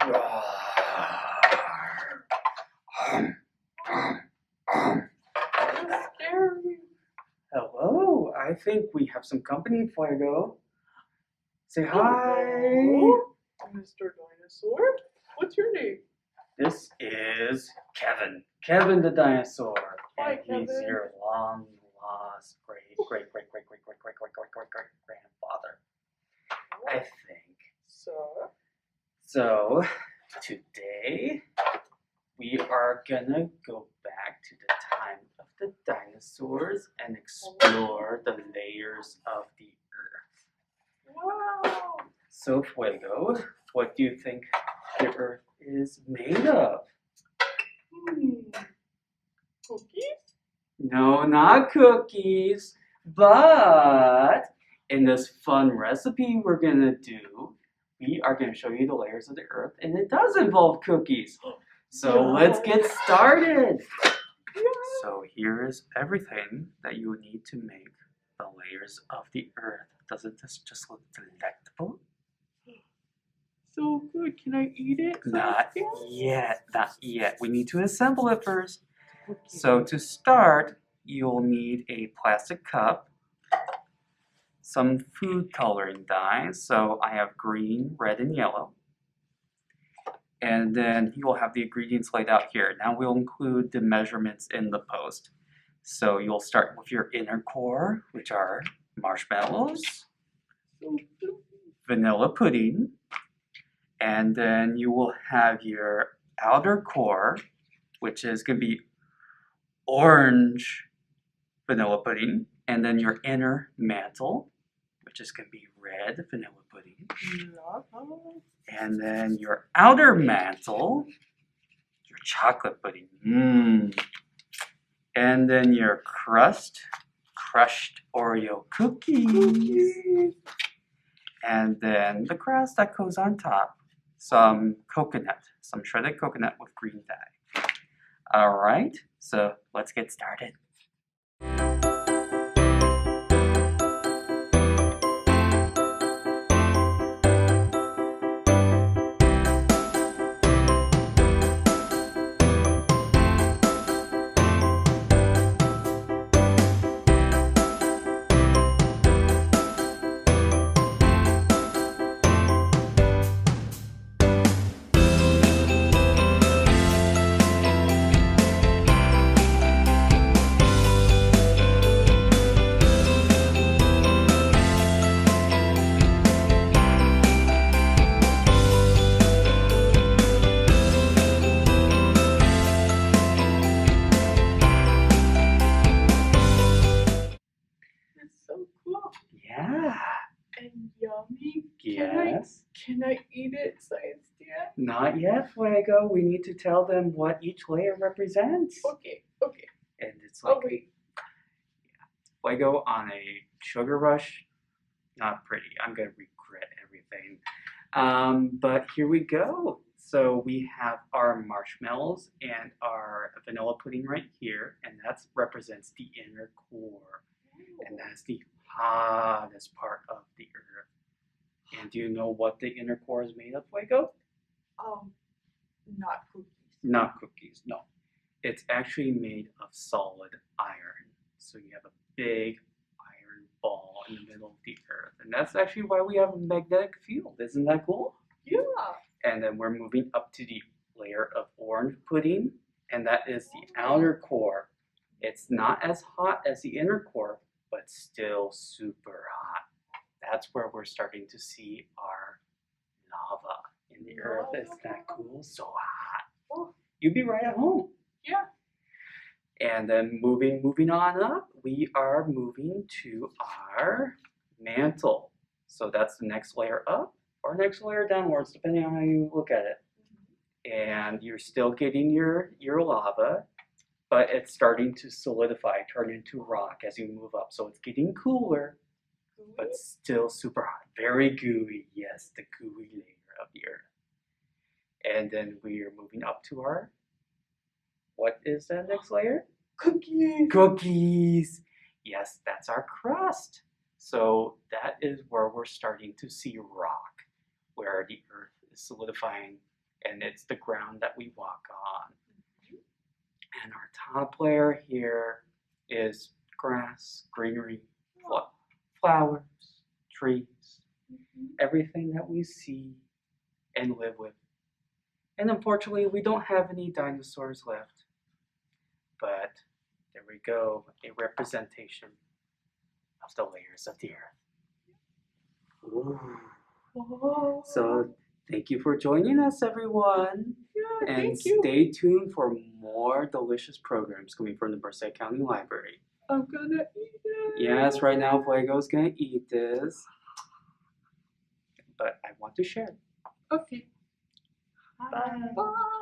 Scary. Hello, I think we have some company, Fuego. Say hi. Hello, Mr. Dinosaur. What's your name? This is Kevin. Kevin the dinosaur. Hi, And he's Kevin. your long lost great grandfather. I think. So today we are gonna go back to the time of the dinosaurs and explore the layers of the earth. Wow. So Fuego, what do you think the earth is made of? Cookies? No, not cookies, but in this fun recipe we're gonna do, we are gonna show you the layers of the earth, and it does involve cookies. So let's get started. So here is everything that you would need to make the layers of the earth. Doesn't this just look delectable? So good. Can I eat it? Not yet, not yet. We need to assemble it first. So to start, you'll need a plastic cup, some food coloring dyes. So I have green, red, and yellow. And then you will have the ingredients laid out here. Now we'll include the measurements in the post. So you'll start with your inner core, which are marshmallows, vanilla pudding, and then you will have your outer core, which is going to be orange vanilla pudding, and then your inner mantle, which is going to be red vanilla pudding, and then your outer mantle, your chocolate pudding, and then your crust, crushed Oreo cookies, and then the crust that goes on top, some coconut, some shredded coconut with green dye. All right, so let's get started. Yeah. And yummy. Yes. Can I eat it, Science Dad? Not yet, Fuego. We need to tell them what each layer represents. Okay. And it's like wait. Fuego on a sugar rush. Not pretty. I'm gonna regret everything. But here we go. So we have our marshmallows and our vanilla pudding right here, and that represents the inner core. And that's the hottest part of the earth. And do you know what the inner core is made of, Fuego? Not cookies. Not cookies, no. It's actually made of solid iron. So you have a big iron ball in the middle of the earth. And that's actually why we have a magnetic field. Isn't that cool? Yeah. And then we're moving up to the layer of orange pudding. And that is the outer core. It's not as hot as the inner core, but still super hot. That's where we're starting to see our lava in the earth. Isn't that cool? So hot. You'd be right at home. Yeah. And then moving on up, we are moving to our mantle. So that's the next layer up or next layer downwards, depending on how you look at it. And you're still getting your lava, but it's starting to solidify, turn into rock as you move up. So it's getting cooler, but still super hot. Very gooey, yes, the gooey layer of the earth. And then we are moving up to our, what is that next layer? Cookies. Cookies. Yes, that's our crust. So that is where we're starting to see rock, where the earth is solidifying and it's the ground that we walk on. And our top layer here is grass, greenery, flowers, trees, everything that we see and live with. And unfortunately, we don't have any dinosaurs left. But there we go, a representation of the layers of the earth. Ooh. Oh. So thank you for joining us, everyone. Yeah, And thank you. stay tuned for more delicious programs coming from the Merced County Library. I'm gonna eat it. Yes, right now Fuego's gonna eat this. But I want to share. Okay. Bye. Bye.